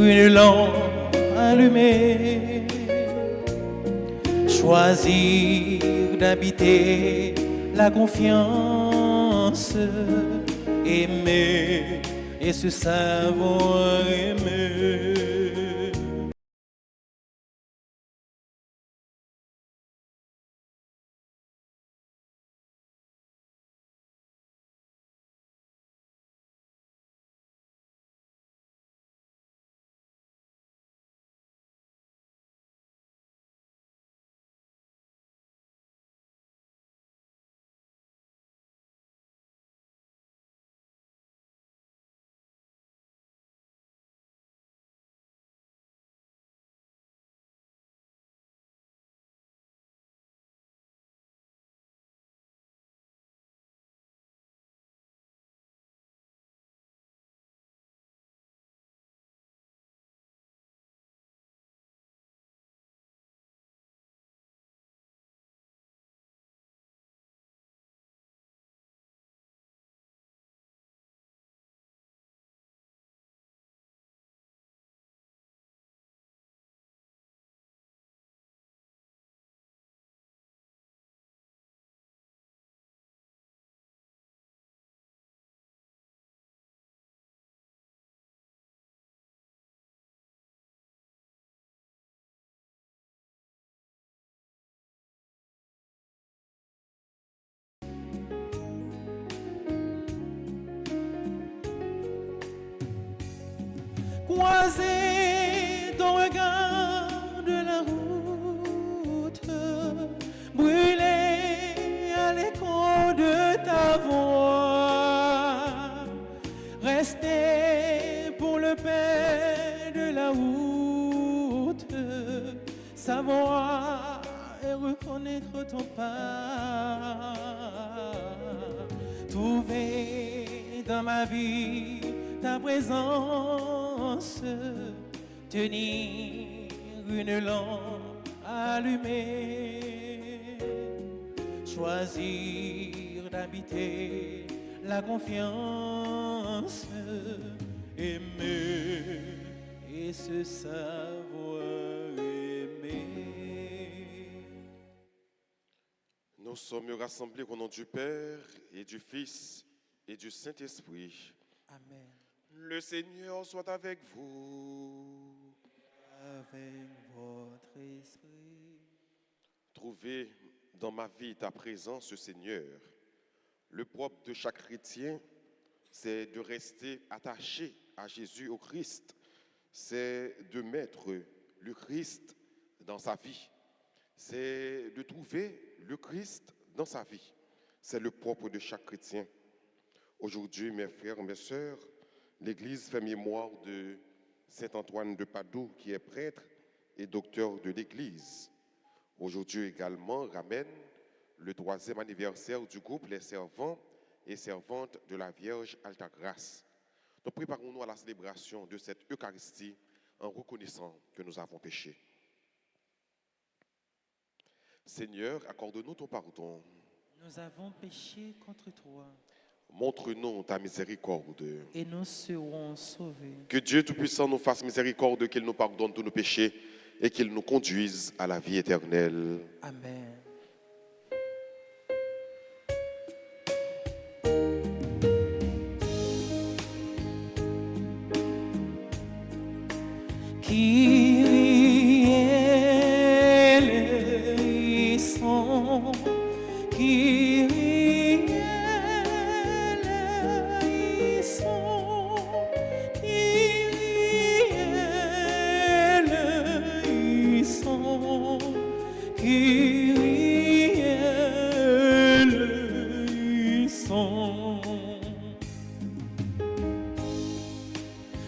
une lampe allumée, choisir d'habiter la confiance, aimer et se savoir aimer. Croisé ton regard de la route, brûlé à l'écho de ta voix, resté pour le pain de la route, savoir et reconnaître ton pas, trouver dans ma vie ta présence, tenir une lampe allumée, choisir d'habiter la confiance, aimer et se savoir aimer. Nous sommes rassemblés au nom du Père et du Fils et du Saint-Esprit. Amen. Le Seigneur soit avec vous. Avec votre esprit. Trouvez dans ma vie ta présence, Seigneur. Le propre de chaque chrétien, c'est de rester attaché à Jésus, au Christ. C'est de mettre le Christ dans sa vie. C'est de trouver le Christ dans sa vie. C'est le propre de chaque chrétien. Aujourd'hui, mes frères, mes sœurs, l'Église fait mémoire de Saint Antoine de Padoue, qui est prêtre et docteur de l'Église. Aujourd'hui également ramène le 3e anniversaire du groupe Les Servants et Servantes de la Vierge Alta Grâce. Nous préparons-nous à la célébration de cette Eucharistie en reconnaissant que nous avons péché. Seigneur, accorde-nous ton pardon. Nous avons péché contre toi. Montre-nous ta miséricorde. Et nous serons sauvés. Que Dieu Tout-Puissant nous fasse miséricorde, qu'il nous pardonne tous nos péchés et qu'il nous conduise à la vie éternelle. Amen. Kyrie eleison, Kyrie eleison, Kyrie eleison, Kyrie eleison.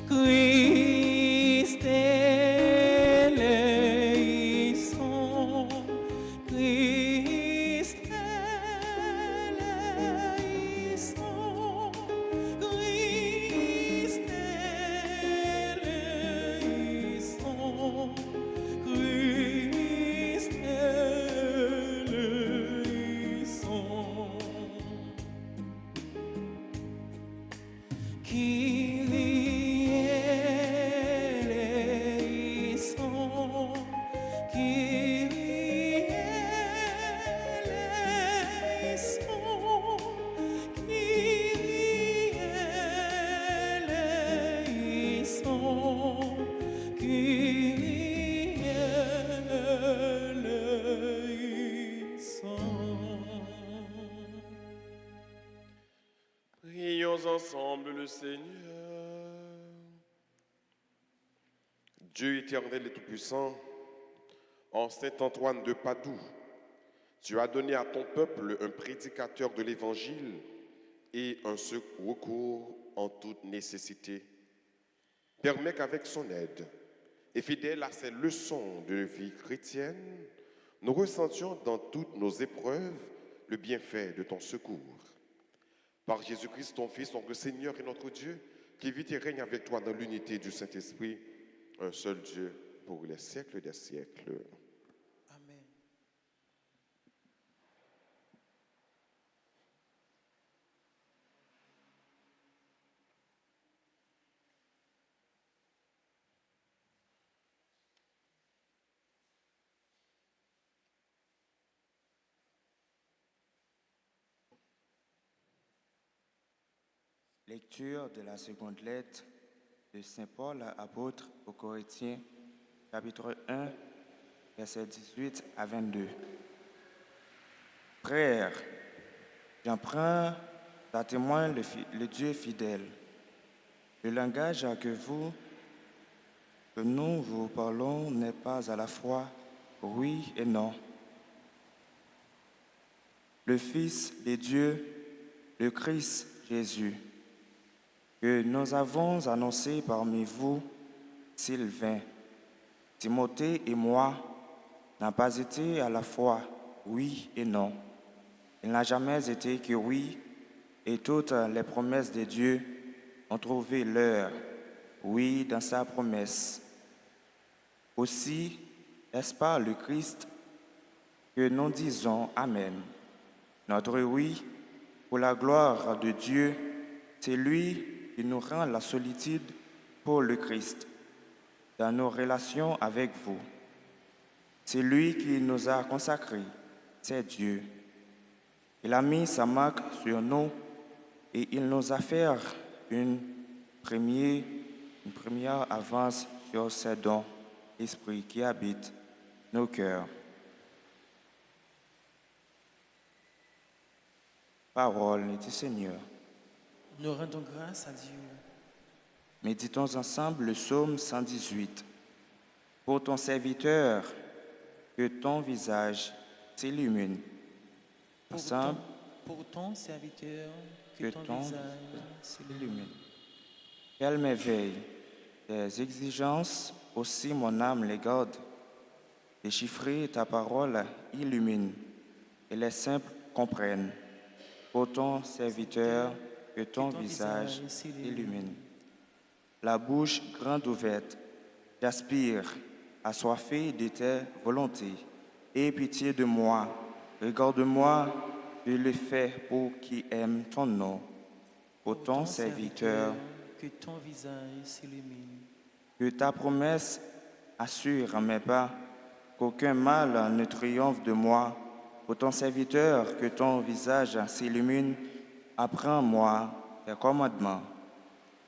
Christ est le Seigneur. Dieu éternel et tout-puissant, en Saint Antoine de Padoue, tu as donné à ton peuple un prédicateur de l'Évangile et un recours en toute nécessité. Permets qu'avec son aide, et fidèle à ses leçons de vie chrétienne, nous ressentions dans toutes nos épreuves le bienfait de ton secours. Par Jésus-Christ, ton Fils, notre Seigneur et notre Dieu, qui vit et règne avec toi dans l'unité du Saint-Esprit, un seul Dieu, pour les siècles des siècles. Amen. Lecture de la seconde lettre de Saint Paul, apôtre aux Corinthiens, chapitre 1, versets 18 à 22. Frères, j'en prends à témoin le Dieu fidèle. Le langage que nous vous parlons n'est pas à la fois oui et non. Le Fils de Dieu, le Christ Jésus, que nous avons annoncé parmi vous, Sylvain, Timothée et moi, n'a pas été à la fois oui et non. Il n'a jamais été que oui, et toutes les promesses de Dieu ont trouvé leur oui dans sa promesse. Aussi, est-ce par le Christ que nous disons Amen. Notre oui, pour la gloire de Dieu, c'est lui qui nous rend la solitude pour le Christ dans nos relations avec vous. C'est lui qui nous a consacrés, c'est Dieu. Il a mis sa marque sur nous et il nous a fait une première avance sur ses dons, esprit qui habite nos cœurs. Parole du Seigneur. Nous rendons grâce à Dieu. Méditons ensemble le psaume 118. Pour ton serviteur, que ton visage s'illumine. Ensemble, Pour ton serviteur, que ton ton visage s'illumine. s'illumine. Qu'elle m'éveille des exigences, aussi mon âme les garde. Déchiffrer ta parole illumine, et les simples comprennent. Pour ton serviteur, que ton visage s'illumine. La bouche grande ouverte, j'aspire, assoiffé de tes volontés. Aie pitié de moi, regarde-moi, je le fais pour qui aime ton nom. Pour ton serviteur, que ton visage s'illumine. que ta promesse assure mes pas, qu'aucun mal ne triomphe de moi. Pour ton serviteur, que ton visage s'illumine, apprends-moi tes commandements.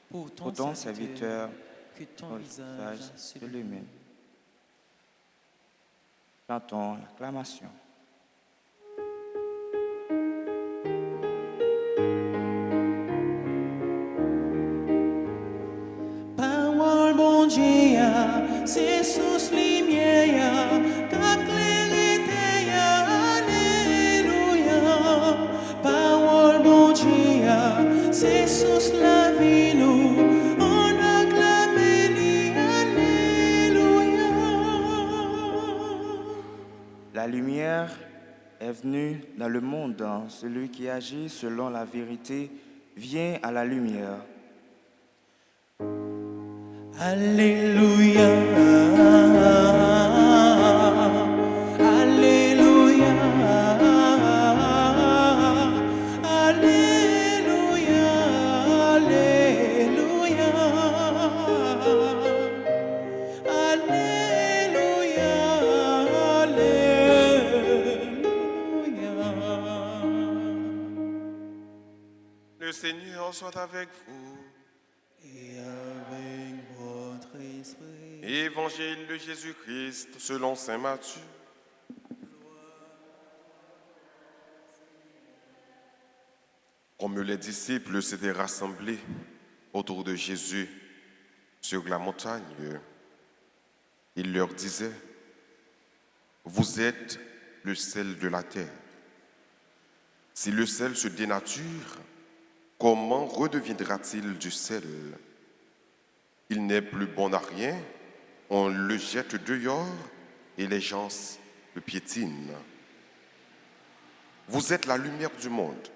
Pour Pour ton serviteur, que ton ton visage visage s'illumine. s'illumine. Chantons l'acclamation. Parole bon Dieu, c'est sous lumière, ta clarté, alléluia. Parole bon Dieu, c'est sous la vie, nous, on acclame, alléluia. La lumière est venue dans le monde. Celui qui agit selon la vérité vient à la lumière. Alléluia, Alléluia, Alléluia, Alléluia, Alléluia, Alléluia. Le Seigneur soit avec vous. Et avec votre esprit. Évangile de Jésus-Christ selon saint Matthieu. Comme les disciples s'étaient rassemblés, autour de Jésus sur la montagne, il leur disait, vous êtes le sel de la terre. Si le sel se dénature, comment redeviendra-t-il du sel? Il n'est plus bon à rien, on le jette dehors et les gens le piétinent. Vous êtes la lumière du monde.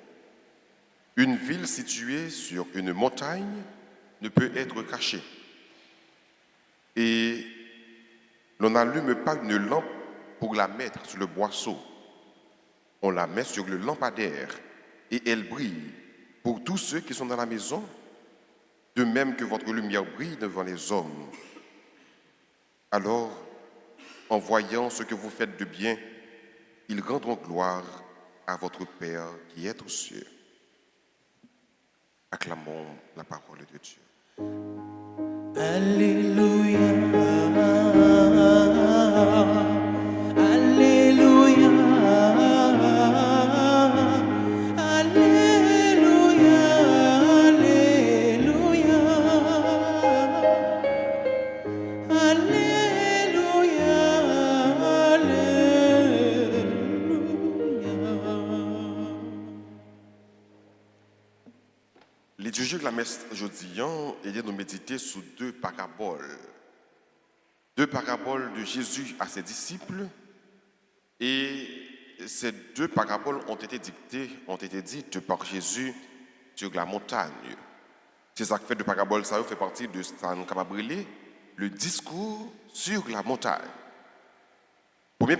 Une ville située sur une montagne ne peut être cachée. Et l'on n'allume pas une lampe pour la mettre sur le boisseau. On la met sur le lampadaire et elle brille pour tous ceux qui sont dans la maison, de même que votre lumière brille devant les hommes. Alors, en voyant ce que vous faites de bien, ils rendront gloire à votre Père qui est aux cieux. Acclamons la parole de Dieu. Alléluia. Alléluia. Alléluia. Alléluia. Alléluia. L'étude de la messe aujourd'hui, il est de méditer sur deux paraboles. Deux paraboles de Jésus à ses disciples. Et ces deux paraboles ont été dites par Jésus sur la montagne. C'est ça qui fait de paraboles, ça fait partie de ce qu'on peut appeler le discours sur la montagne. Première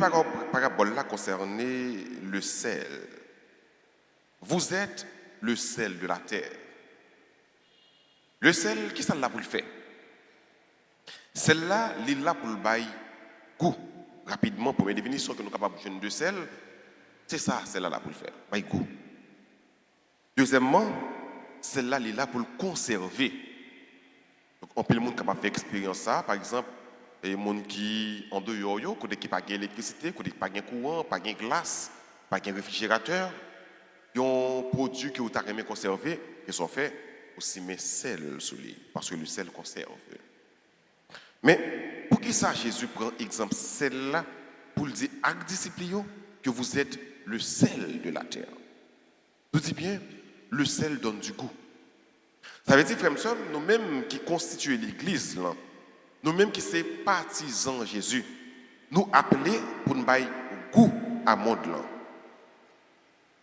parabole là concernait le sel. Vous êtes le sel de la terre. Le sel, qui ça l'a pour le faire? Celle-là, il est là pour le bail goût. Rapidement, première définition que nous sommes capables de de sel, c'est ça, celle-là là pour le faire, bail goût. Deuxièmement, celle-là, il est là pour le conserver. Donc, on peut le monde capable de faire expérience ça, par exemple, les gens qui en dehors, qui pas d'électricité, qui pas de courant, pas de glace, pas de réfrigérateur, ils ont produit que vous avez conservé, qui sont faits aussi met sel sur lui, parce que le sel conserve. Mais pour qui ça, Jésus prend exemple sel-là pour le dire à disciples que vous êtes le sel de la terre. Nous dit bien, le sel donne du goût. Ça veut dire, frères et sœurs, nous-mêmes qui constituons l'Église, nous-mêmes qui sommes partisans de Jésus, nous appelons pour nous donner goût à monde.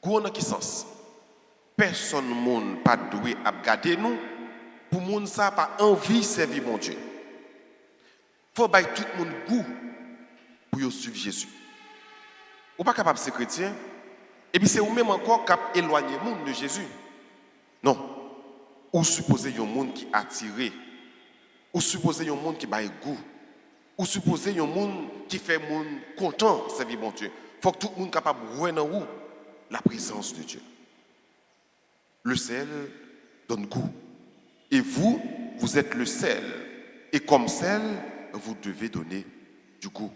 Goût en quel sens? Personne monde pas doué à garder nous pour monde ça pas envie servir mon Dieu. Faut bailler tout le monde goût pour suivre Jésus. Ou pas capable de ser chrétien et puis c'est ou même encore capable éloigner monde de Jésus. Non. Ou supposer un monde qui attiré. Ou supposer un monde qui baille goût. Ou supposer un monde qui fait monde content servir mon Dieu. Faut que tout le monde capable de voir dans la présence de Dieu. Le sel donne goût. Et vous, vous êtes le sel. Et comme sel, vous devez donner du goût.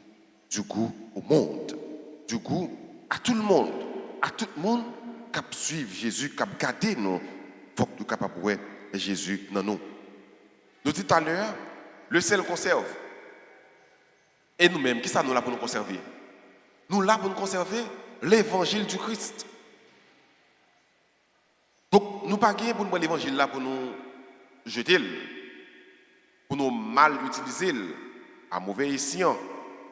Du goût au monde. Du goût à tout le monde. À tout le monde qui suit Jésus, qui garde nous. Il faut que nous soyons capables de voir Jésus dans nous. Nous disons tout à l'heure, le sel conserve. Et nous-mêmes, qui ça nous là pour nous conserver? Nous là pour nous conserver l'évangile du Christ. Donc, nous ne pas pour nous l'évangile là pour nous jeter, pour nous mal utiliser, à mauvais escient.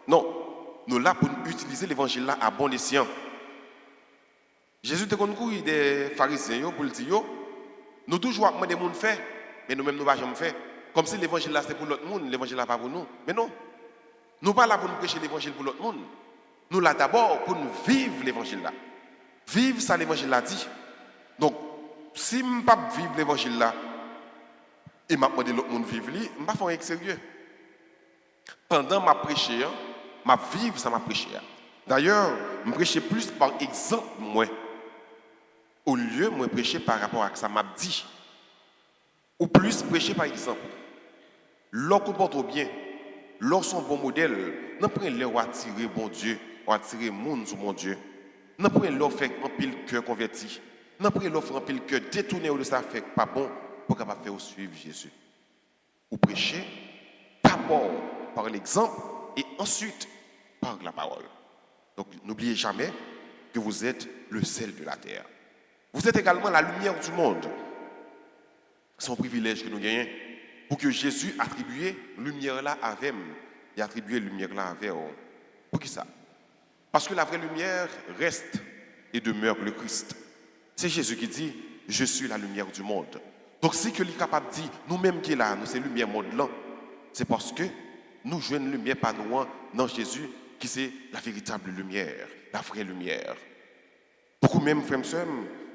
Non, nous là pour nous utiliser l'évangile là à bon escient. Jésus te connu des pharisiens pour le dire, nous toujours demander des gens faire, mais nous-mêmes nous ne pouvons jamais faire. Comme si l'évangile là c'est pour l'autre monde, l'évangile là pas pour nous. Mais non, nous ne sommes pas là pour nous prêcher l'évangile pour l'autre monde. Nous là d'abord pour nous vivre l'évangile là. Vivre ça l'évangile là dit. Donc, si je ne peux pas vivre l'évangile là, et je demande l'autre monde vivre, je ne peux pas faire un sérieux. Pendant ma prêcher, ma vivre ça m'a prêché. D'ailleurs, je prêche plus par exemple moi. Au lieu de prêcher par rapport à ce que ça m'a dit. Ou plus prêcher par exemple. L'on comporte bien, l'on sont bon modèle, nous prenons leur attirer bon Dieu, ou attirer le monde sur mon Dieu. Nous prenons leur faire un pile cœur converti. Nous prenons leur faire un pile cœur détourné de ça fait pas bon pour capable faire suivre Jésus. Ou prêcher d'abord par l'exemple et ensuite par la parole. Donc n'oubliez jamais que vous êtes le sel de la terre. Vous êtes également la lumière du monde. C'est un privilège que nous gagnons pour que Jésus attribue lumière là avec nous et attribue lumière là avec nous. Pour qui ça? Parce que la vraie lumière reste et demeure le Christ. C'est Jésus qui dit, je suis la lumière du monde. Donc si que est capable de dire, nous-mêmes qui est là, nous c'est lumière monde là, c'est parce que nous jouons une lumière pas nous dans Jésus qui c'est la véritable lumière, la vraie lumière. Beaucoup même, frères et sœurs,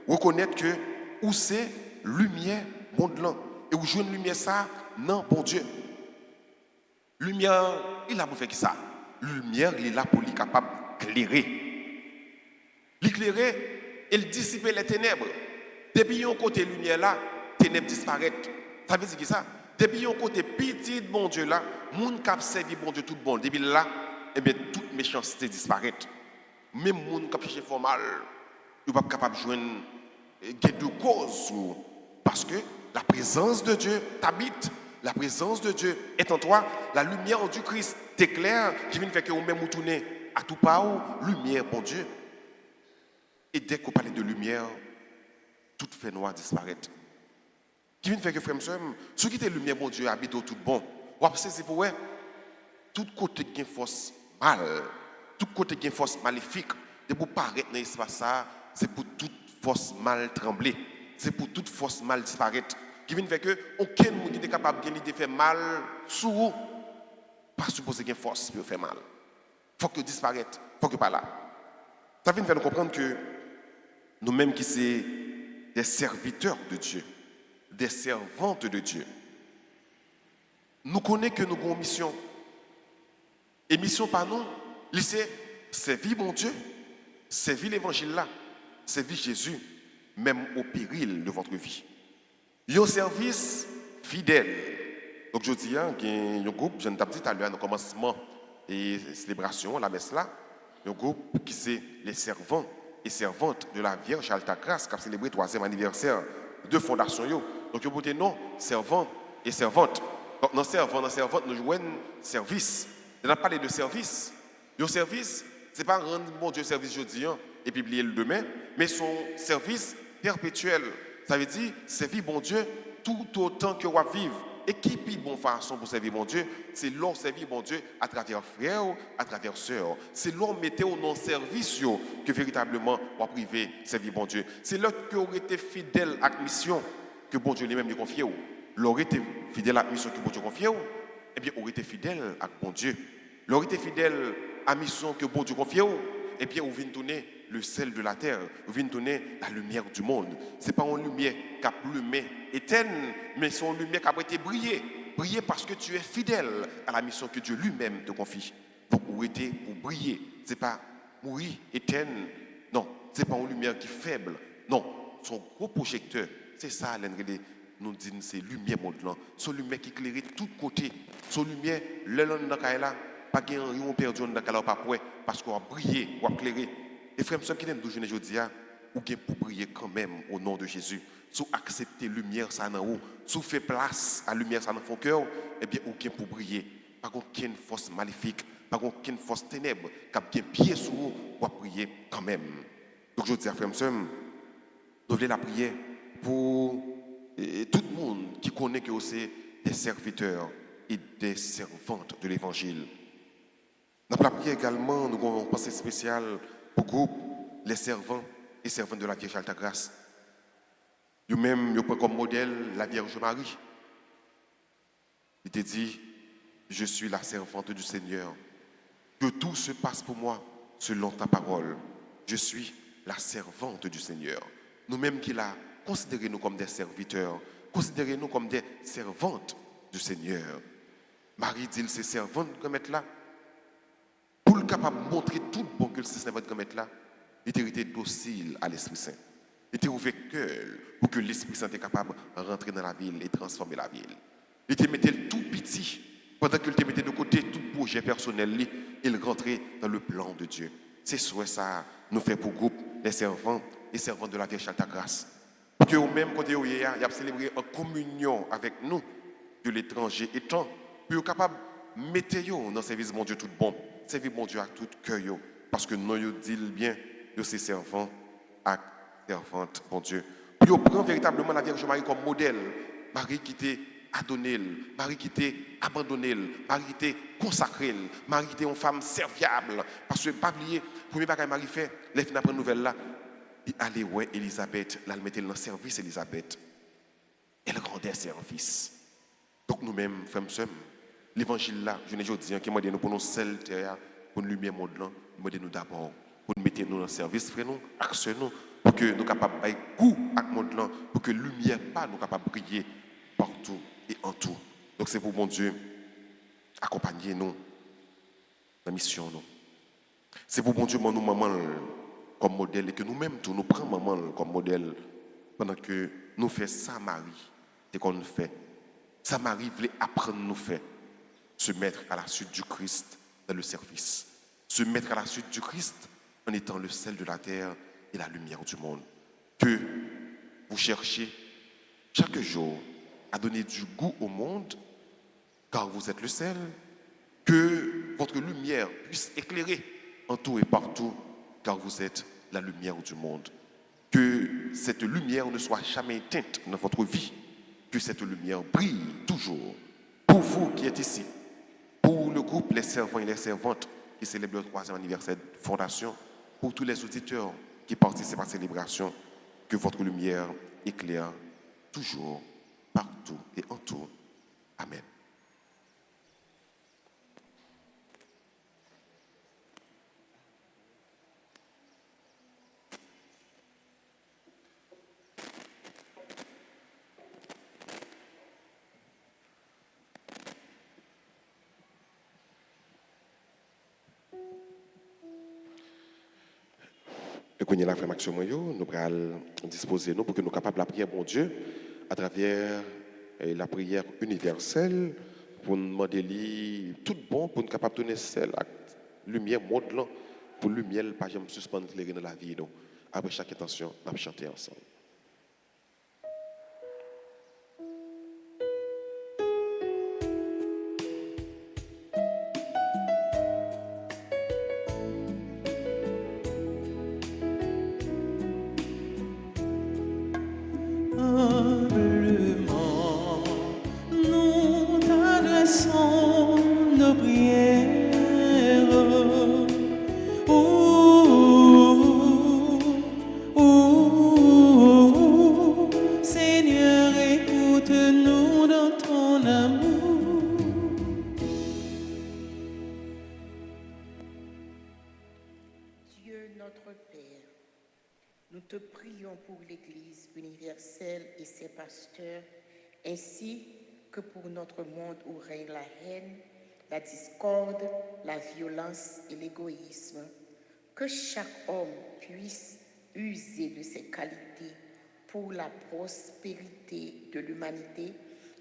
reconnaître que où c'est lumière monde là et où jouons une lumière ça, non, bon Dieu. Lumière, il a pour faire qui ça? Lumière, il est là pour lui capable d'éclairer. L'éclairer, il dissipe les ténèbres. Depuis un côté lumière là, ténèbres disparaissent. Ça veut dire que ça? Depuis un côté petit bon Dieu là, moun qui servi bon Dieu tout bon. Depuis là, eh bien toute méchanceté disparaît. Même moun qui cherche fort mal, il pas capable de joindre de cause parce que la présence de Dieu t'habite. La présence de Dieu est en toi. La lumière du Christ t'éclaire, qui vient faire que vous-même vous tournez à tout part, lumière, bon Dieu. Et dès qu'on parle de lumière, tout fait noir disparaît. Qui vient faire que, frère, ceux qui étaient lumière, bon Dieu, habitent au tout bon. Ou après, c'est pour eux, tout côté qui est force mal, tout côté qui est force maléfique, de pour paraître dans l'espace, c'est pour toute force mal trembler, c'est pour toute force mal disparaître. Qui vient faire que aucun monde qui est capable de faire mal sous vous, pas supposé qu'il y ait force pour faire mal. Il faut que disparaisse, il faut que pas là. Ça vient faire nous comprendre que nous-mêmes qui sommes des serviteurs de Dieu, des servantes de Dieu, nous connaissons que nous avons une mission. Et mission par nous, c'est servir mon Dieu, servir l'évangile là, servir Jésus, même au péril de votre vie. Il y a un service fidèle. Donc je dis, il y a un groupe, je ne t'ai pas dit tout à l'heure, au commencement et célébration, la messe là, un groupe qui c'est les servants et servantes de la Vierge Alta Grace qui a célébré le 3e anniversaire de fondation. Donc vous avez non, servants et servantes. Donc dans servante, nous jouons un service. On a parlé de service. Le service, ce n'est pas rendre mon Dieu service aujourd'hui et puis oublier le demain, mais son service perpétuel. Ça veut dire servir bon Dieu tout autant que vous vivez. Et qui est bonne façon pour servir bon Dieu? C'est l'homme servir bon Dieu à travers frères, à travers sœurs. C'est l'homme mettez au non-service que véritablement vous privé servir bon Dieu. C'est l'homme qui aurait été fidèle à la mission que bon Dieu lui-même lui confie. L'aurait été fidèle à la mission que bon Dieu confie. Eh bien, aurait été fidèle à bon Dieu. L'aurait été fidèle à la mission que bon Dieu confie. Eh bien, vous venez tourner le sel de la terre, vous venez donner la lumière du monde. Ce n'est pas une lumière qui a plumé éteinte, mais c'est une lumière qui a été brillée. Briller parce que tu es fidèle à la mission que Dieu lui-même te confie. Donc, vous êtes pour briller. Ce n'est pas mourir, éteinte. Non, ce n'est pas une lumière qui est faible. Non, son gros projecteur, c'est ça, nous disons, c'est lumière monde là. Son lumière qui éclaire tous côtés. Son lumière, le long de la là, pas qu'il y ait un perdu dans la pas parce qu'on a brillé, on a éclairé. Et frère, ceux qui aiment toujours aujourd'hui, ou bien pour prier quand même au nom de Jésus, sous accepter la lumière ça dans vous, sous fait place à la lumière ça dans votre cœur, eh bien, ou bien pour prier. Pas aucune force maléfique, pas aucune force ténèbre, qui a bien pied sur vous, pour prier quand même. Donc je dis à frère, nous devons la prière pour tout le monde qui connaît que c'est des serviteurs et des servantes de l'évangile. Dans la prière également, nous avons une pensée spéciale pour le groupe, les servants et servantes de la Vierge Alta Grace. Eux-mêmes, ils prennent comme modèle la Vierge Marie. Il te dit, je suis la servante du Seigneur. Que tout se passe pour moi selon ta parole. Je suis la servante du Seigneur. Nous-mêmes qui la considérez-nous comme des serviteurs, considérez-nous comme des servantes du Seigneur. Marie dit, c'est servante comme être là. Pour le capable de montrer tout bon que le Seigneur va mettre là, il était docile à l'Esprit Saint. Il était ouvert cœur pour que l'Esprit Saint soit capable de rentrer dans la ville et transformer la ville. Il était mettait tout petit, pendant qu'il te mettait de côté tout projet personnel, il rentrait dans le plan de Dieu. C'est ça nous fait pour le groupe les servants et servantes de la Vierge Alta Grace. pour que vous-même, quand vous avez célébré en communion avec nous, de l'étranger étant, pour être capable de mettre dans le service de mon Dieu tout bon, servir mon Dieu à tout cœur, parce que nous dit bien, de ces servants à servantes, mon Dieu. Pour prendre véritablement la Vierge Marie comme modèle, Marie qui était adonnée, Marie qui était abandonnée, Marie qui était consacrée, Marie qui était une femme serviable. Parce que, pas oublier, le premier bagage Marie fait, les filles après nouvelle là, il allait ouais Elisabeth, là, elle mettait dans le service Elisabeth. Elle rendait service. Donc nous-mêmes, femmes sœurs, l'évangile là, je ne dis qui m'a dit nous pour nous seul terre, pour nous lumière monde là, m'a dit nous d'abord, pour nous mettre nous dans le service, frère nous, action nous, pour que nous capables de goût avec monde là, pour que lumière pas nous capable de briller partout et en tout. Donc c'est pour mon Dieu accompagner nous dans la mission nous. C'est pour mon Dieu nous maman comme modèle et que nous-mêmes tout nous prenons maman comme modèle pendant que nous faisons ça Marie, c'est qu'on fait. Ça Marie voulait apprendre nous faire se mettre à la suite du Christ dans le service, se mettre à la suite du Christ en étant le sel de la terre et la lumière du monde. Que vous cherchez chaque jour à donner du goût au monde, car vous êtes le sel, que votre lumière puisse éclairer en tout et partout, car vous êtes la lumière du monde. Que cette lumière ne soit jamais éteinte dans votre vie, que cette lumière brille toujours pour vous qui êtes ici, pour le groupe Les Servants et les Servantes qui célèbre le 3e anniversaire de fondation, pour tous les auditeurs qui participent à la célébration, que votre lumière éclaire toujours, partout et en tout. Amen. Et qu'on y a la frère nous allons disposer nous pour que nous soyons capables de la prière, bon Dieu, à travers la prière universelle, pour nous demander tout bon, pour nous capables de donner celle, la lumière monde là, pour la lumière, pas jamais suspendre l'éclairer dans la vie. Après chaque intention, nous allons chanter ensemble. Humblement, nous t'adressons nos prières. Seigneur, écoute-nous dans ton amour. Dieu notre Père, nous te prions pour l'Église universelle et ses pasteurs, ainsi que pour notre monde où règne la haine, la discorde, la violence et l'égoïsme. Que chaque homme puisse user de ses qualités pour la prospérité de l'humanité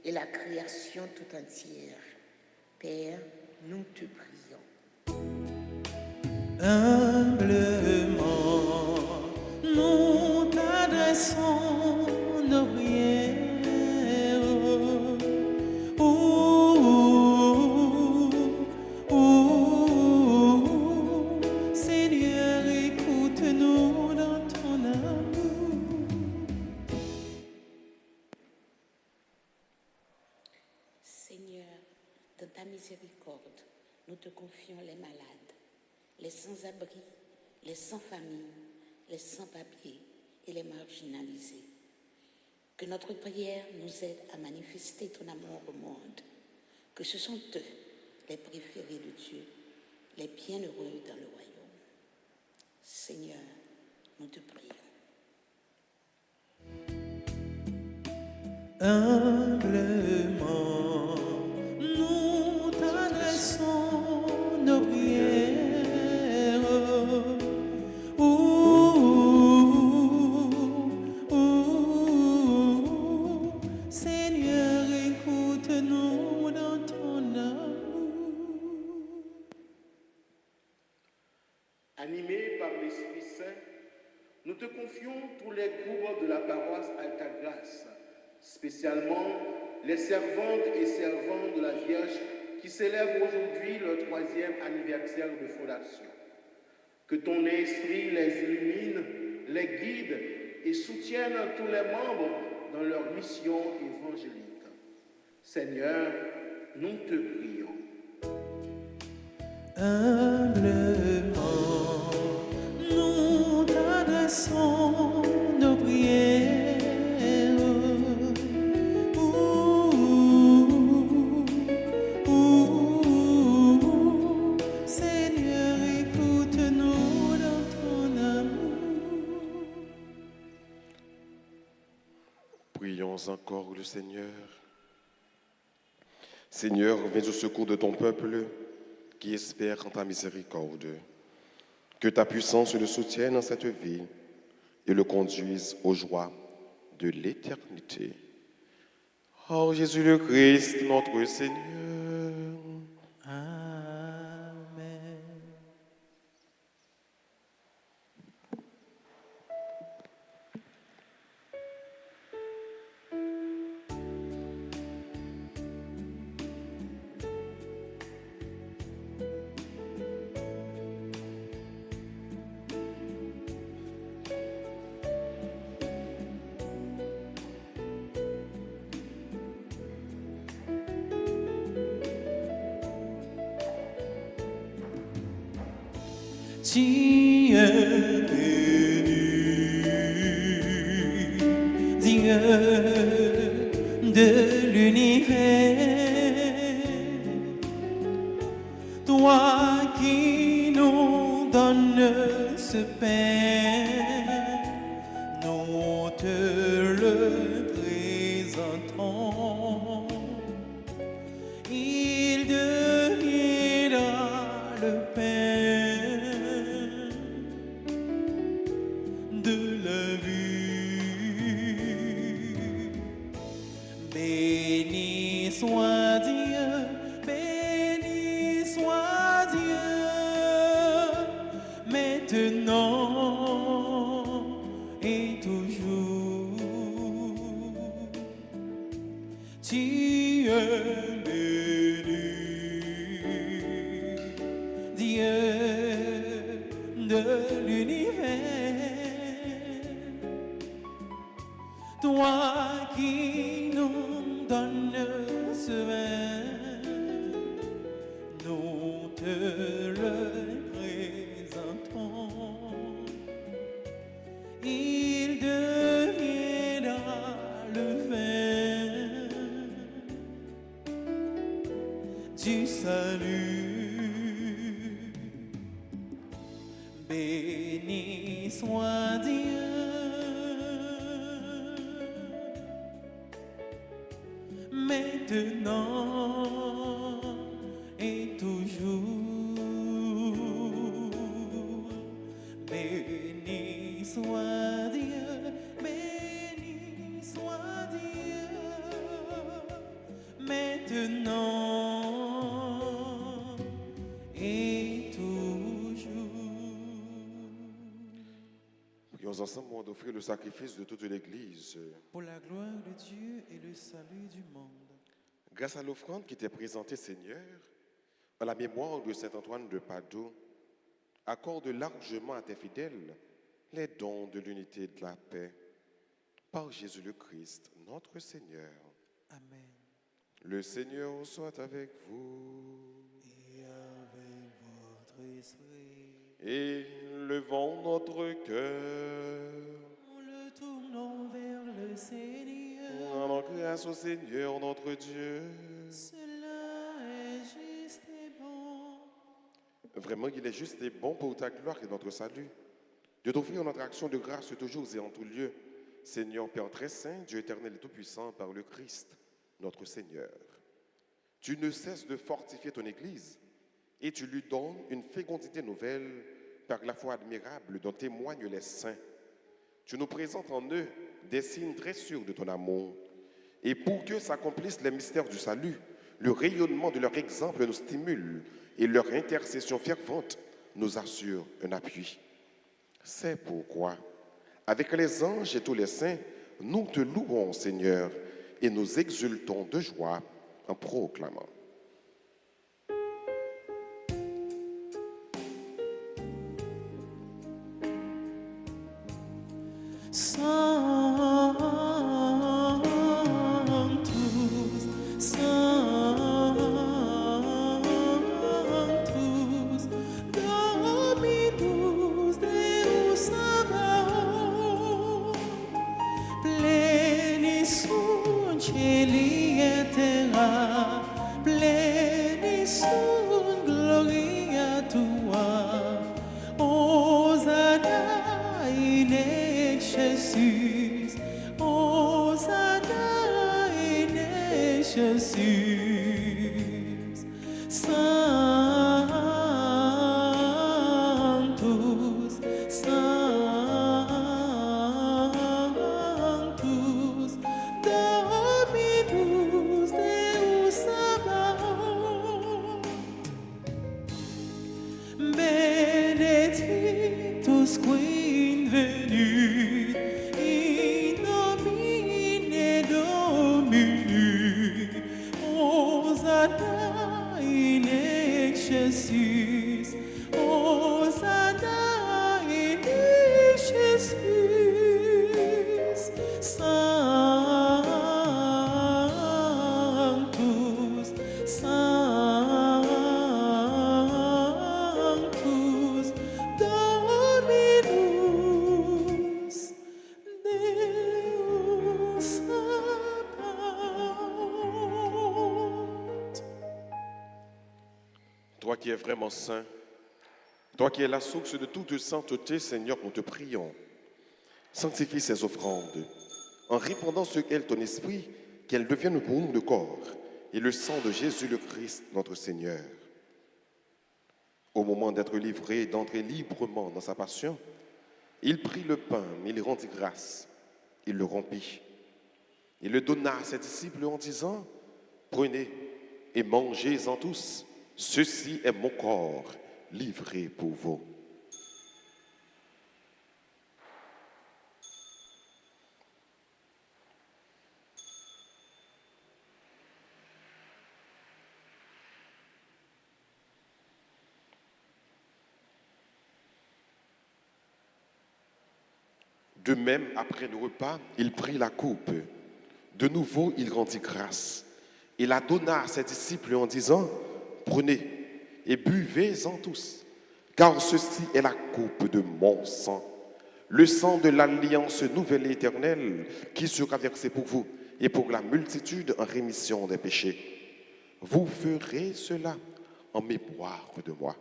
et la création tout entière. Père, nous te prions. Humblement, nous t'adressons nos prières. Seigneur, écoute-nous dans ton amour. Seigneur, dans ta miséricorde, nous te confions les malades, les sans-abri, les sans-famille, les sans-papiers et les marginalisés. Que notre prière nous aide à manifester ton amour au monde, que ce sont eux, les préférés de Dieu, les bienheureux dans le royaume. Seigneur, nous te prions. Humblement, nous t'adressons nos prières. Seigneur, écoute-nous dans ton amour. Animés par l'Esprit Saint, Nous te confions tous les groupes de la paroisse Altagrace, spécialement les servantes et servants de la Vierge qui célèbrent aujourd'hui leur 3e anniversaire de fondation. Que ton esprit les illumine, les guide et soutienne tous les membres dans leur mission évangélique. Seigneur, nous te prions. Humblement, nous t'adressons nos prières. Seigneur, écoute-nous dans ton amour. Prions encore le Seigneur. Seigneur, viens au secours de ton peuple qui espère en ta miséricorde. Que ta puissance le soutienne en cette vie et le conduise aux joies de l'éternité. Ô Jésus le Christ, notre Seigneur. Amen. Tu es béni, Dieu de l'univers, toi qui nous donnes ce pain, nous te le présentons. Il deviendra le pain de la vie. Béni soit Dieu, béni soit Dieu, maintenant et toujours. Tu es béni, Dieu de l'univers, toi qui nous donnes ce vin, nous te le présentons. Il deviendra le vin du salut. Béni soit Dieu, maintenant et toujours. Béni soit Dieu, béni soit Dieu, maintenant et toujours. Prions ensemble d'offrir le sacrifice de toute l'Église. Pour la gloire de Dieu et le salut du monde. Grâce à l'offrande qui t'est présentée, Seigneur, à la mémoire de saint Antoine de Padoue, accorde largement à tes fidèles les dons de l'unité et de la paix. Par Jésus le Christ, notre Seigneur. Amen. Le Seigneur soit avec vous. Et avec votre esprit, Élevons notre cœur. nous le tournons vers le Seigneur. Rendons grâce au Seigneur notre Dieu. Cela est juste et bon. Vraiment, il est juste et bon pour ta gloire et notre salut. De t'offrir notre action de grâce toujours et en tout lieu. Seigneur Père très saint, Dieu éternel et tout-puissant, par le Christ, notre Seigneur. Tu ne cesses de fortifier ton Église et tu lui donnes une fécondité nouvelle par la foi admirable dont témoignent les saints. Tu nous présentes en eux des signes très sûrs de ton amour. Et pour que s'accomplissent les mystères du salut, le rayonnement de leur exemple nous stimule et leur intercession fervente nous assure un appui. C'est pourquoi, Avec les anges et tous les saints, nous te louons, Seigneur, et nous exultons de joie en proclamant. Sanctus, Sanctus, Dominus Deus Sabaoth, plenis sunt celi et terra, plenis sunt gloria tua, Hosanna in excelsis, Hosanna in excelsis, Sanctus, Sanctus, Dominus Deus Sabaoth, benedictus qui venit in nomine Domini, Hosanna in excelsis, Hosanna in excelsis, Sanctus, Sanctus, Dominus Deus Sabaoth. Toi qui es vraiment saint, toi qui es la source de toute sainteté, Seigneur, nous te prions. Sanctifie ces offrandes, en répandant sur elles ton esprit, qu'elles deviennent pour nous le corps et le sang de Jésus le Christ, notre Seigneur. Au moment d'être livré et d'entrer librement dans sa passion, il prit le pain, il rendit grâce, il le rompit. Il le donna à ses disciples en disant, « Prenez et mangez-en tous, ceci est mon corps livré pour vous. » De même, après le repas, il prit la coupe. De nouveau, il rendit grâce. Il la donna à ses disciples en disant, « Prenez et buvez-en tous, car ceci est la coupe de mon sang, le sang de l'alliance nouvelle et éternelle qui sera versé pour vous et pour la multitude en rémission des péchés. Vous ferez cela en mémoire de moi. »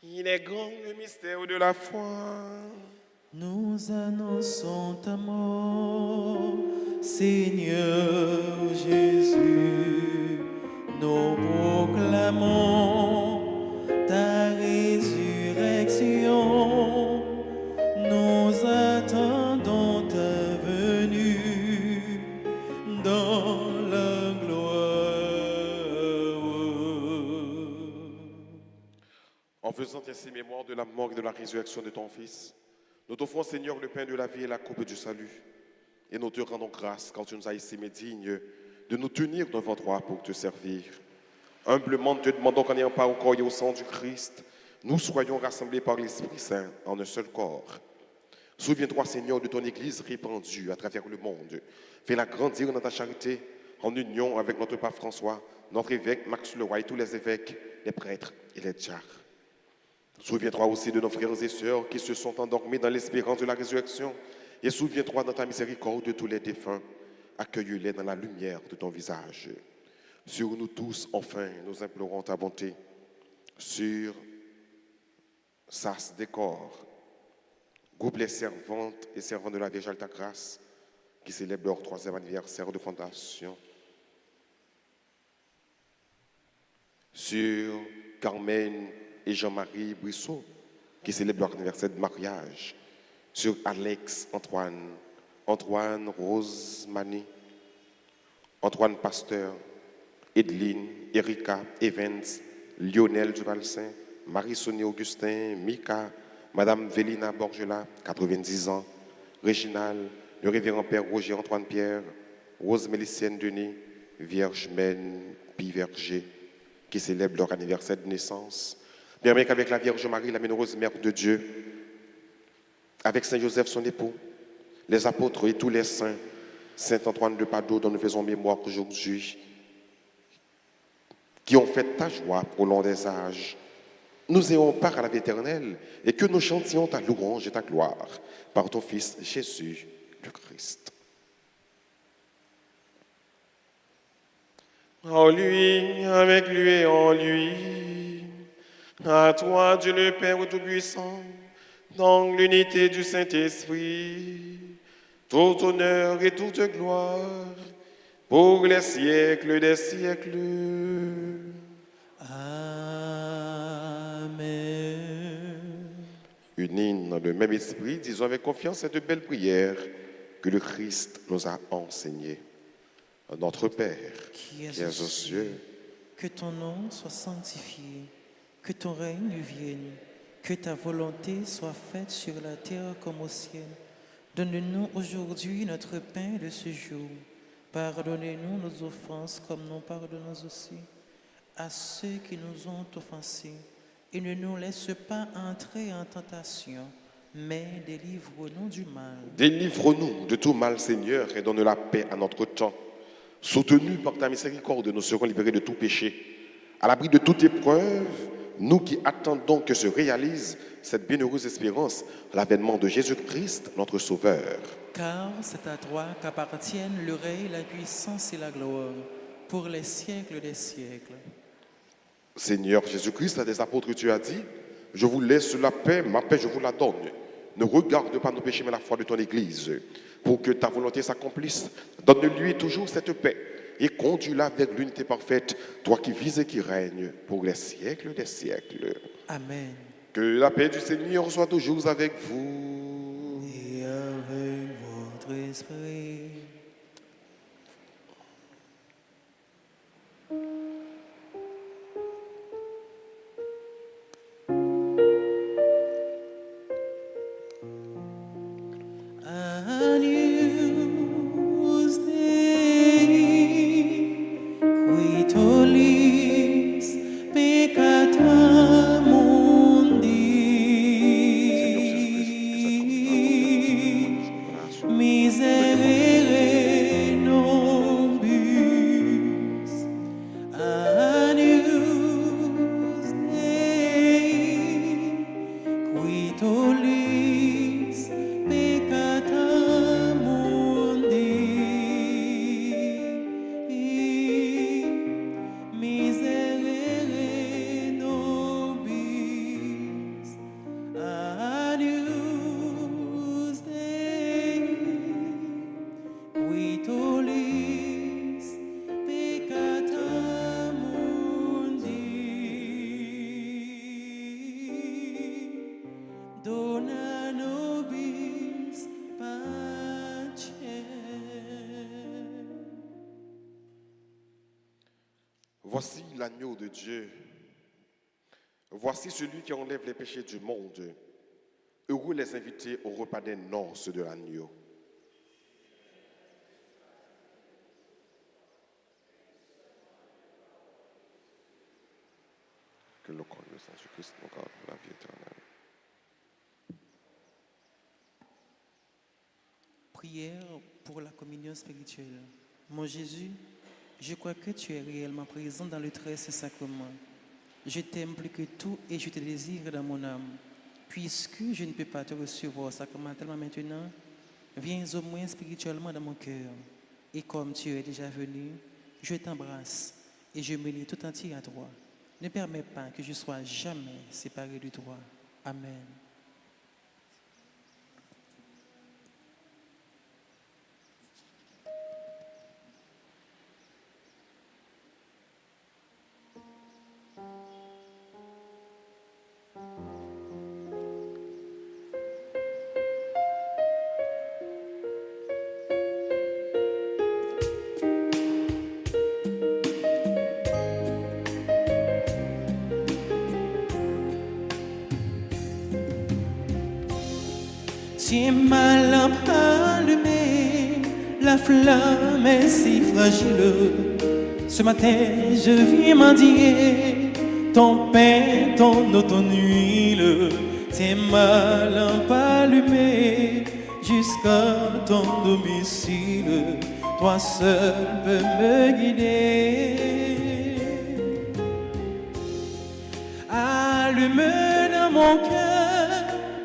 Il est grand le mystère de la foi. Nous annonçons ta mort, Seigneur Jésus. Nous proclamons ta résurrection. Nous attendons ta venue dans la gloire. En faisant ainsi mémoire de la mort et de la résurrection de ton Fils, nous t'offrons, Seigneur, le pain de la vie et la coupe du salut. Et nous te rendons grâce quand tu nous as estimés dignes de nous tenir devant toi pour te servir. Humblement, nous te demandons qu'en ayant part au corps et au sang du Christ, nous soyons rassemblés par l'Esprit Saint en un seul corps. Souviens-toi, Seigneur, de ton Église répandue à travers le monde. Fais-la grandir dans ta charité, en union avec notre pape François, notre évêque Max Leroy et tous les évêques, les prêtres et les diacres. Souviens-toi aussi de nos frères et sœurs qui se sont endormis dans l'espérance de la résurrection. Et souviens-toi dans ta miséricorde de tous les défunts. Accueille-les dans la lumière de ton visage. Sur nous tous, enfin, nous implorons ta bonté. Sur Sas Décor, groupe les servantes et servants de la Vierge Alta Grâce qui célèbrent leur 3e anniversaire de fondation. Sur Carmen et Jean-Marie Brissot, qui célèbre leur anniversaire de mariage. Sur Alex, Antoine, Rose, Mani, Antoine Pasteur, Edeline, Erika, Evans, Lionel Duvalsin, Marie-Sonia Augustin, Mika, Madame Vélina Borgela, 90 ans, Réginal, le révérend Père Roger Antoine Pierre, Rose Mélicienne Denis, Vierge Mène Piverger, qui célèbrent leur anniversaire de naissance. Permet qu'avec la Vierge Marie, la bienheureuse Mère de Dieu, avec Saint Joseph son époux, les apôtres et tous les saints, Saint Antoine de Padoue dont nous faisons mémoire aujourd'hui, qui ont fait ta joie au long des âges, nous ayons part à la vie éternelle et que nous chantions ta louange et ta gloire par ton Fils Jésus le Christ. En lui, avec lui et en lui, à toi Dieu le Père Tout-Puissant, dans l'unité du Saint-Esprit, tout honneur et toute gloire pour les siècles des siècles. Amen. Unis dans le même esprit, disons avec confiance cette belle prière que le Christ nous a enseignée. Notre Père, Qui es aux cieux, que ton nom soit sanctifié, que ton règne vienne, que ta volonté soit faite sur la terre comme au ciel. Donne-nous aujourd'hui notre pain de ce jour. Pardonnez-nous nos offenses comme nous pardonnons aussi à ceux qui nous ont offensés. Et ne nous laisse pas entrer en tentation, mais délivre-nous du mal. délivre-nous de tout mal, Seigneur, et donne la paix à notre temps. Soutenus par ta miséricorde, nous serons libérés de tout péché. À l'abri de toute épreuve, nous qui attendons que se réalise cette bienheureuse espérance, l'avènement de Jésus-Christ, notre Sauveur. Car c'est à toi qu'appartiennent le règne, la puissance et la gloire, pour les siècles des siècles. Seigneur Jésus-Christ, à tes apôtres, tu as dit, je vous laisse la paix, ma paix je vous la donne. Ne regarde pas nos péchés, mais la foi de ton Église. Pour que ta volonté s'accomplisse, donne-lui toujours cette paix et conduis-la vers l'unité parfaite, toi qui vis et qui règnes pour les siècles des siècles. Amen. Que la paix du Seigneur soit toujours avec vous. Et avec votre esprit. Agnus Dei, qui tollis peccata mundi, miserere nobis. Agnus Dei, qui tollis peccata mundi, miserere nobis. Agnus Dei, qui tollis peccata mundi, dona nobis pacem. Voici l'agneau de Dieu. Voici celui qui enlève les péchés du monde. Heureux les invités au repas des noces de l'agneau. Que le corps de Jésus-Christ nous garde pour la vie éternelle. Prière pour la communion spirituelle. Mon Jésus, je crois que tu es réellement présent dans le très saint sacrement. Je t'aime plus que tout et je te désire dans mon âme. Puisque je ne peux pas te recevoir sacramentellement maintenant, viens au moins spirituellement dans mon cœur. Et comme tu es déjà venu, je t'embrasse et je me lie tout entier à toi. Ne permets pas que je sois jamais séparé de toi. Amen. Tiens ma lampe allumée, la flamme est si fragile. Ce matin, je viens mendier ton pain, ton eau, ton huile. Tiens ma lampe allumée jusqu'à ton domicile. Toi seul peux me guider. Allume dans mon cœur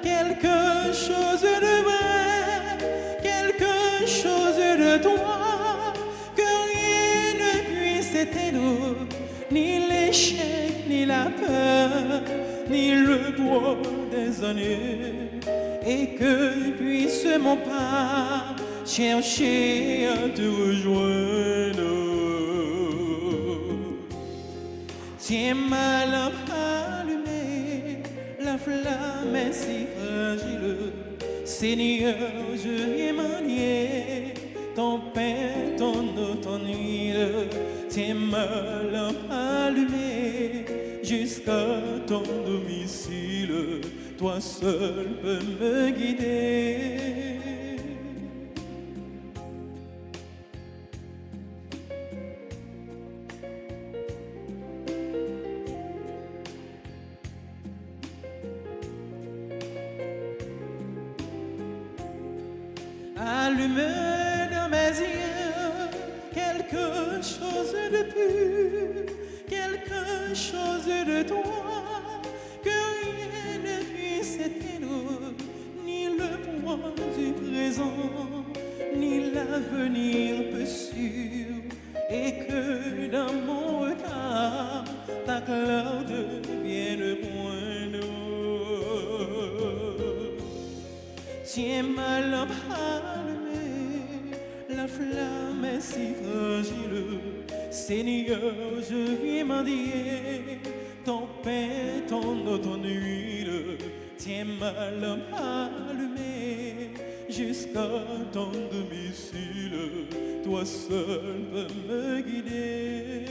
quelque chose de vrai, quelque chose de toi, que rien ne puisse éteindre, ni l'échec, ni la peur, ni le poids des années, et que puisse mon pas chercher à te rejoindre. Tiens ma lampe allumée, la flamme est si fragile. Seigneur, je viens manier ton pain, ton eau, ton huile. Tiens ma lampe allumée jusqu'à ton domicile. Toi seul peux me guider. Allume dans mes yeux quelque chose de pur, quelque chose de toi, que rien ne puisse éteindre, ni le poids du présent, ni l'avenir peu sûr, et que dans mon regard, ta gloire devienne poindre. Tiens ma lampe allumée, la flamme est si fragile. Seigneur, je viens mendier ton pain, ton eau, ton huile. Tiens ma lampe allumée jusqu'à ton domicile. Toi seul peux me guider.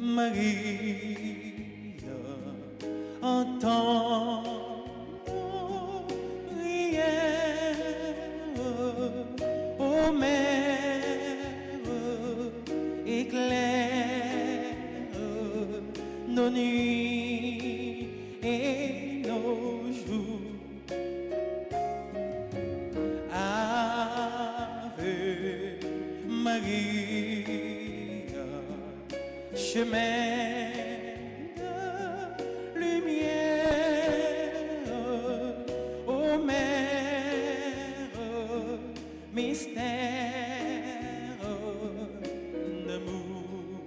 Maria, entends nos prières, ô Mère, éclaire nos nuits et nos jours. Ave Maria, chemin de lumière, ô Mère, mystère d'amour.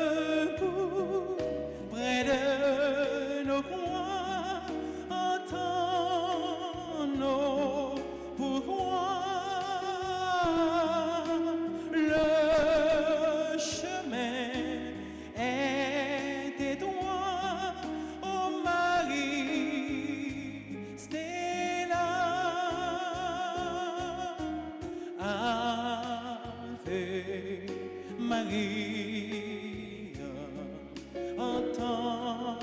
Debout près de nos croix, entends nos pourquoi. Maria, entends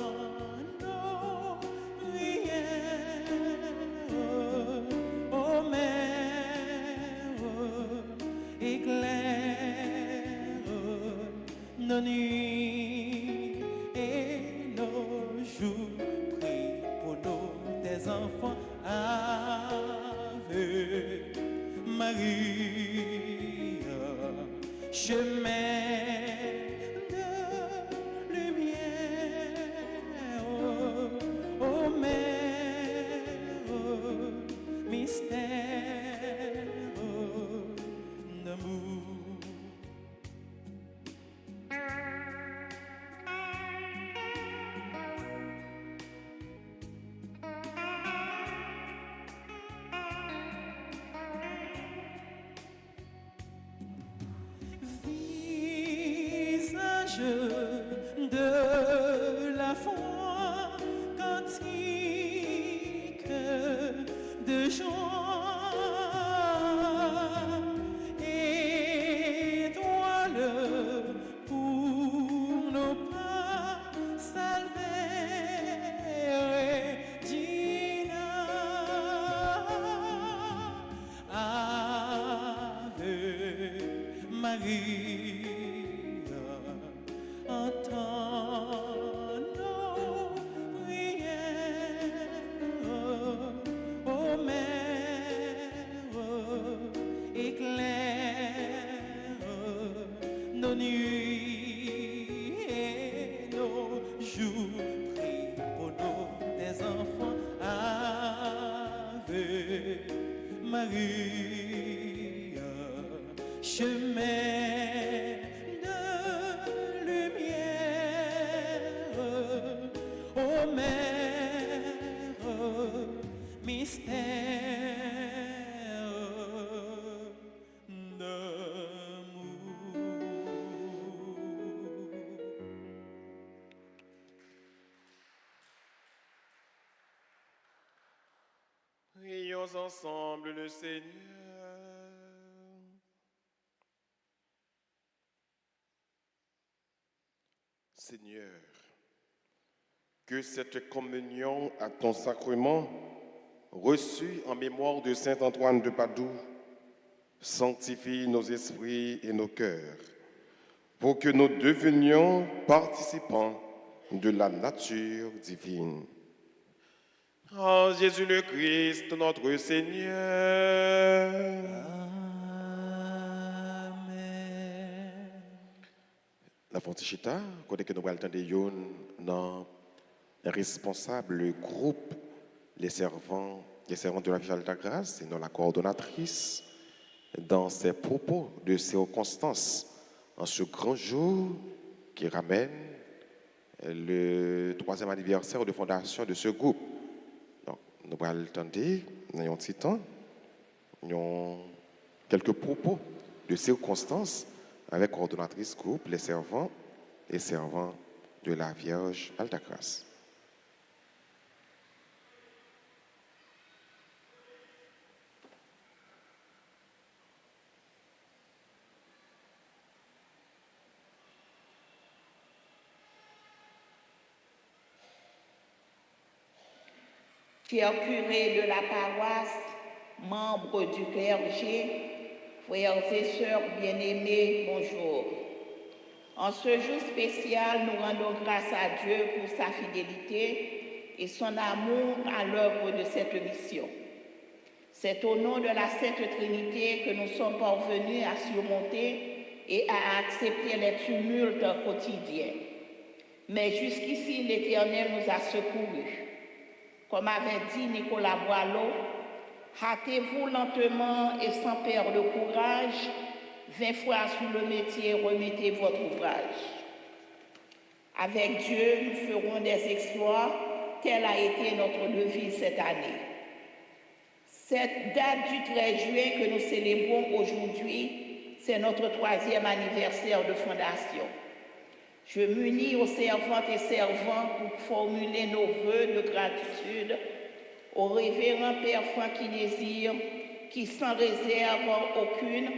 nos prières, ô Mère, éclaire nos nuits et nos jours. Prie pour nous, tes enfants. Ave Maria, chemin de lumière. d'amour. Visage de la foi, cantique de joie, étoile pour nos pas, salvere Regina, Ave Maria, entends nos prières, ô Mère, éclaire nos nuits et nos jours, prie pour nous tes enfants, Ave Maria, chemin de lumière, ô Mère, mystère d'amour. Prions ensemble le Seigneur. Seigneur, que cette communion à ton sacrement, reçue en mémoire de Saint Antoine de Padoue, sanctifie nos esprits et nos cœurs, pour que nous devenions participants de la nature divine. En Jésus le Christ, notre Seigneur. Amen. La Fontichita, côté que nous allons entendre dans les responsables, le groupe, les servants de la Vierge de la Grâce et non la coordonnatrice, dans ses propos de circonstances en ce grand jour qui ramène le 3e anniversaire de fondation de ce groupe. Donc, nous allons entendre dans un petit temps, quelques propos de circonstances avec coordonnatrice groupe, les servants et servants de la Vierge Alta Grâce. Chers curés de la paroisse, membres du clergé, frères et sœurs bien-aimés, bonjour. En ce jour spécial, nous rendons grâce à Dieu pour sa fidélité et son amour à l'œuvre de cette mission. C'est au nom de la Sainte Trinité que nous sommes parvenus à surmonter et à accepter les tumultes quotidiens. Mais jusqu'ici, l'Éternel nous a secourus. Comme avait dit Nicolas Boileau, hâtez-vous lentement et sans perdre le courage, 20 fois sur le métier, remettez votre ouvrage. Avec Dieu, nous ferons des exploits, telle a été notre devise cette année. Cette date du 13 juin que nous célébrons aujourd'hui, c'est notre 3e anniversaire de fondation. Je m'unis aux servantes et servants pour formuler nos vœux de gratitude au révérend Père Francky Désir, qui sans réserve aucune,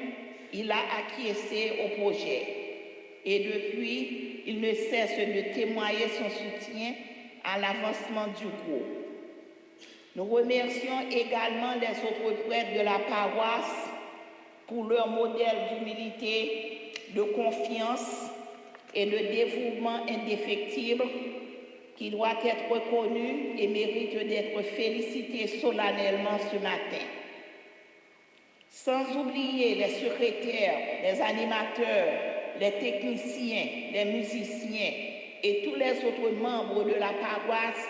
il a acquiescé au projet. Et depuis, il ne cesse de témoigner son soutien à l'avancement du groupe. Nous remercions également les autres prêtres de la paroisse pour leur modèle d'humilité, de confiance et de dévouement indéfectible qui doit être reconnu et mérite d'être félicité solennellement ce matin. Sans oublier les secrétaires, les animateurs, les techniciens, les musiciens et tous les autres membres de la paroisse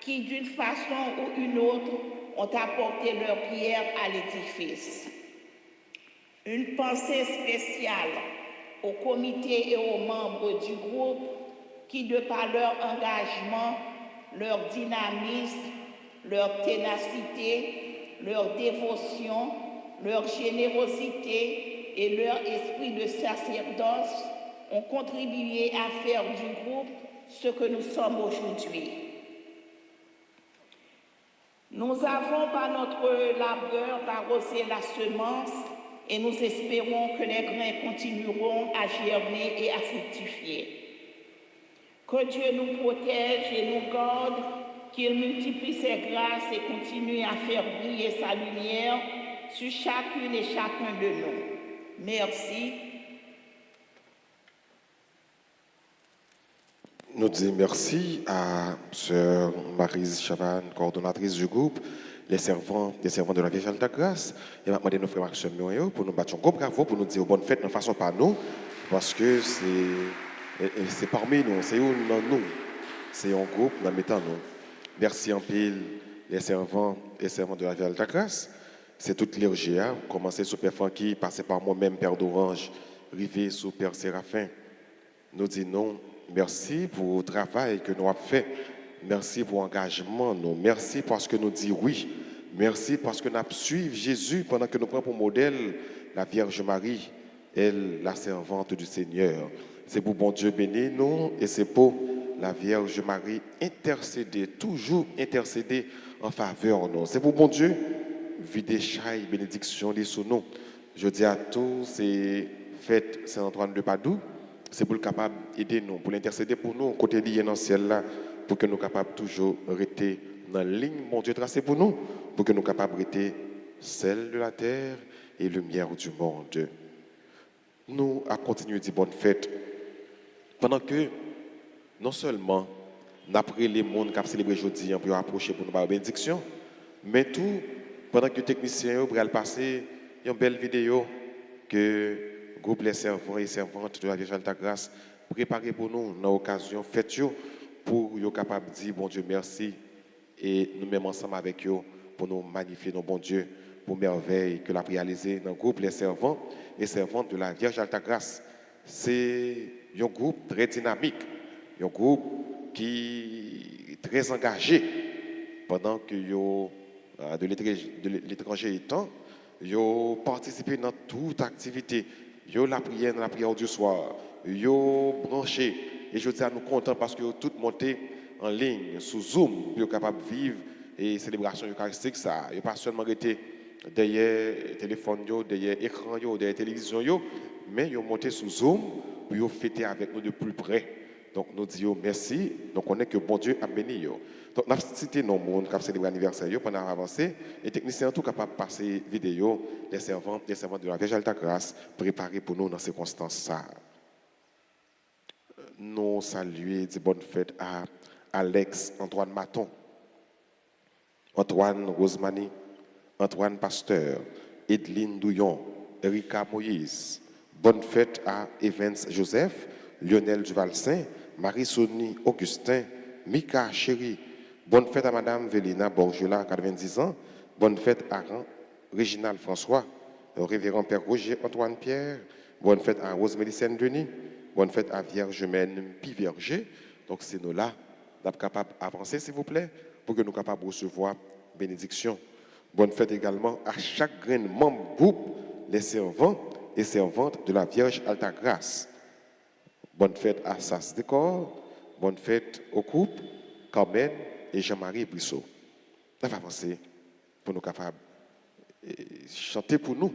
qui, d'une façon ou une autre, ont apporté leur pierre à l'édifice. Une pensée spéciale au comité et aux membres du groupe qui, de par leur engagement, leur dynamisme, leur ténacité, leur dévotion, leur générosité et leur esprit de sacerdoce ont contribué à faire du groupe ce que nous sommes aujourd'hui. Nous avons par notre labeur arrosé la semence et nous espérons que les grains continueront à germer et à fructifier. Que Dieu nous protège et nous garde, qu'il multiplie ses grâces et continue à faire briller sa lumière sur chacune et chacun de nous. Merci. Nous disons merci à Sœur Maryse Chavannes, coordonnatrice du groupe, les servants de la Vierge Alta Grâce. Et maintenant, nos frères Maxime Muriel pour nous battre un gros bravo, pour nous dire bonne fête de façon par nous, parce que c'est parmi nous, c'est où dans nous, c'est un groupe dans mettant nous. Merci en pile les servants et servantes de la Vierge Alta Grâce. C'est toute l'Irgéa, commencé sur Père Francky, passé par moi-même, Père d'Orange, arrivé sur Père Séraphin. Nous disons non. Merci pour le travail que nous avons fait. Merci pour l'engagement. Merci parce que nous disons oui. Merci parce que nous suivons Jésus pendant que nous prenons pour modèle la Vierge Marie, elle, la servante du Seigneur. C'est pour bon Dieu bénir nous et c'est pour la Vierge Marie intercéder, toujours intercéder en faveur de nous. C'est pour bon Dieu vider chaille, bénédiction des sous nous. Je dis à tous, c'est fête Saint-Antoine de Padoue. C'est pour le capable d'aider nous, pour l'intercéder pour nous, côté lié dans le ciel là, pour que nous capables toujours rester dans la ligne, mon Dieu tracé pour nous, pour que nous capables rester celle de la terre et lumière du monde. Nous à continuer de dire bonne fête, pendant que non seulement d'après les mondes qui ont célébré aujourd'hui pour approcher pour nous avoir bénédiction, mais tout pendant que les techniciens vont passer une belle vidéo que groupe les servants et servantes de la Vierge Alta Grâce préparé pour nous dans l'occasion fête pour être capable de dire bon Dieu merci et nous mêmes ensemble avec eux pour nous magnifier nos bon Dieu pour merveille que l'a réalisé dans le groupe les servants et servantes de la Vierge Alta Grâce. C'est un groupe très dynamique, un groupe qui est très engagé pendant que de l'étranger étant, ils participent dans toute activité. Yo la prière du soir, yo branché et je dis à nous contents parce que tout monté en ligne sous Zoom pour capable vivre et célébration eucharistique ça. Yo pas seulement été derrière téléphone yo, derrière écran yo, derrière télévision yo, mais yo monté sous Zoom pour yo fêter avec nous de plus près. Donc nous disons merci. Donc on est que bon Dieu a béni yo. Donc nous avons cité nos monde qui a célébré l'anniversaire pendant avancé et techniciens tout capable de passer vidéo des servantes de la Vierge Alta Grâce préparés pour nous dans ces circonstances ça. Nous saluons de bonne fête à Alex Antoine Maton, Antoine Rosemani, Antoine Pasteur, Edline Douillon, Erika Moïse. Bonne fête à Evans Joseph, Lionel Duvalsin, Marie-Sonie Augustin, Mika Chéri. Bonne fête à Madame Vélina Borgela, 90 ans. Bonne fête à Réginald François, Révérend Père Roger Antoine Pierre. Bonne fête à Rosemary Saint-Denis. Bonne fête à Vierge Mène Piverger. Donc c'est nous là, nous sommes capables d'avancer s'il vous plaît, pour que nous soyons capables de recevoir bénédiction. Bonne fête également à chaque grain membre groupe, les servants et servantes de la Vierge Alta Grâce. Bonne fête à Sas Décor. Bonne fête au couple Carmen et Jean-Marie Brissot. On va avancer pour nous capables de chanter pour nous.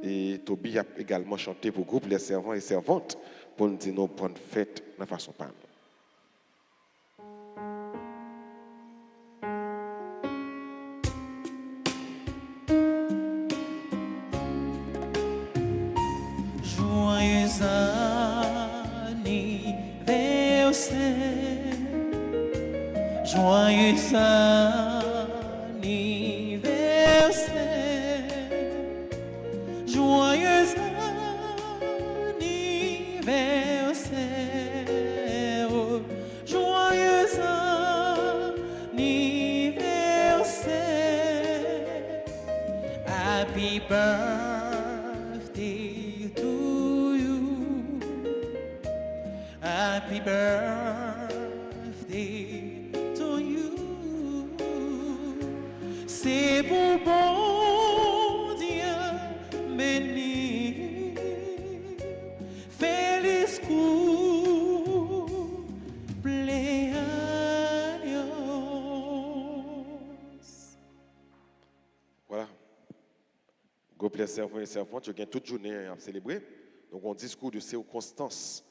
Et Toby a également chanté pour le groupe les servants et servantes pour nous dire nos bonnes fêtes de façon par nous. Joyeux anniversaire, joyeux anniversaire, joyeux anniversaire, joyeux anniversaire, Happy birthday to you. Happy birthday to you. C'est pour bon Dieu béni. Feliz cumpleaños. Voilà. Go plaît servant et servantes, je gagne toute journée à célébrer. Donc on discours de circonstances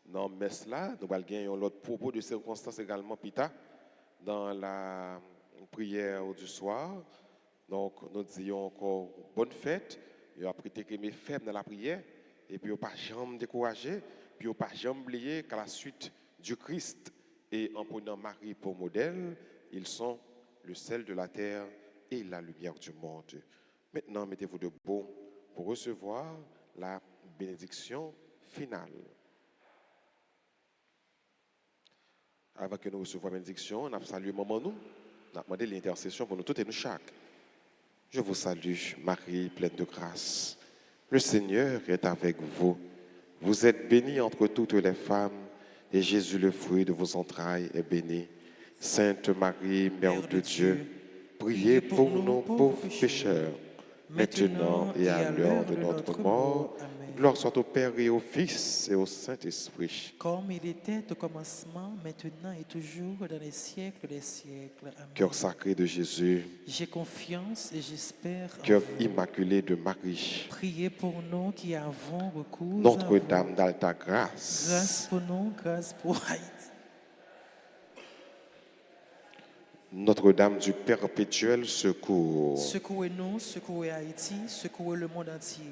dans messe là, nous allons gagner l'autre propos de circonstances également pita dans la prière du soir. Donc nous disons encore bonne fête, il a prêté que mes faibles dans la prière et puis pas jamais découragé, puis pas jamais oublié qu'à la suite du Christ et en prenant Marie pour modèle, ils sont le sel de la terre et la lumière du monde. Maintenant, mettez-vous debout pour recevoir la bénédiction finale. Avant que nous recevions la bénédiction, on a salué maman nous, on a demandé l'intercession pour nous tous et nous chaque. Je vous salue, Marie, pleine de grâce. Le Seigneur est avec vous. Vous êtes bénie entre toutes les femmes, et Jésus, le fruit de vos entrailles, est béni. Sainte Marie, Mère de Dieu, priez pour nous pauvres pécheurs, maintenant et à l'heure de notre mort. Amen. Gloire soit au Père et au Fils et au Saint-Esprit. Comme il était au commencement, maintenant et toujours, dans les siècles des siècles. Amen. Cœur sacré de Jésus, J'ai confiance et j'espère en cœur vous. immaculé de Marie, Priez pour nous qui avons recours à vous. Notre-Dame d'Alta Grâce Grâce, pour nous, grâce pour Haïti. Notre-Dame du Perpétuel Secours, Secouez-nous, secouez Haïti, secouez le monde entier.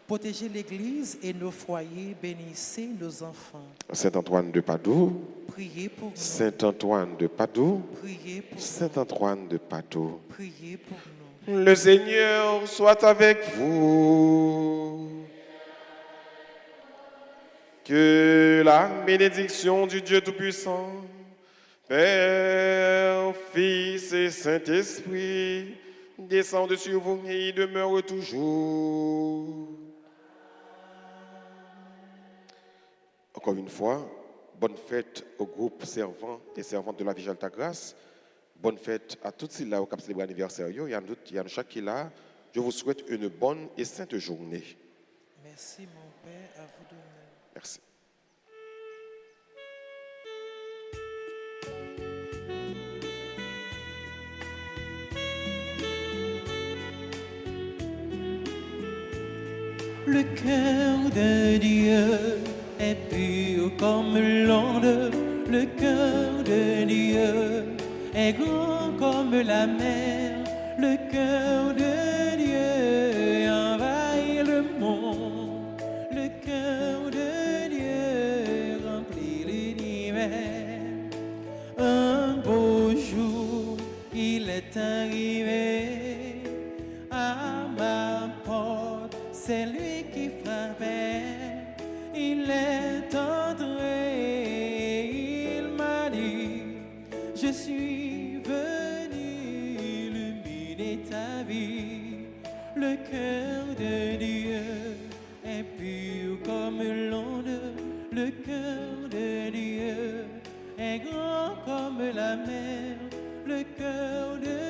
Protégez l'Église et nos foyers, bénissez nos enfants. Saint-Antoine de Padoue, Priez pour nous, Saint-Antoine de Padoue, priez pour nous, Saint-Antoine de Padoue. priez pour nous. Le Seigneur soit avec vous. Que la bénédiction du Dieu Tout-Puissant, Père, Fils et Saint-Esprit, descende sur vous et y demeure toujours. Encore une fois, bonne fête au groupe servants et servantes de la Vierge Alta Grâce. Bonne fête à tous ceux là qui ont célébré l'anniversaire. Il y a chaque qui est là. Je vous souhaite une bonne et sainte journée. Merci mon Père, à vous de même. Merci. Le cœur de Dieu est pur comme l'onde. Le cœur de Dieu est grand comme la mer. Le cœur de Dieu envahit le monde. Le cœur de Dieu remplit l'univers. Un beau jour, il est arrivé à ma porte. C'est lui qui frappait. Il est entré. Il m'a dit, je suis venu illuminer ta vie. Le cœur de Dieu est pur comme l'onde. Le cœur de Dieu est grand comme la mer. Le cœur de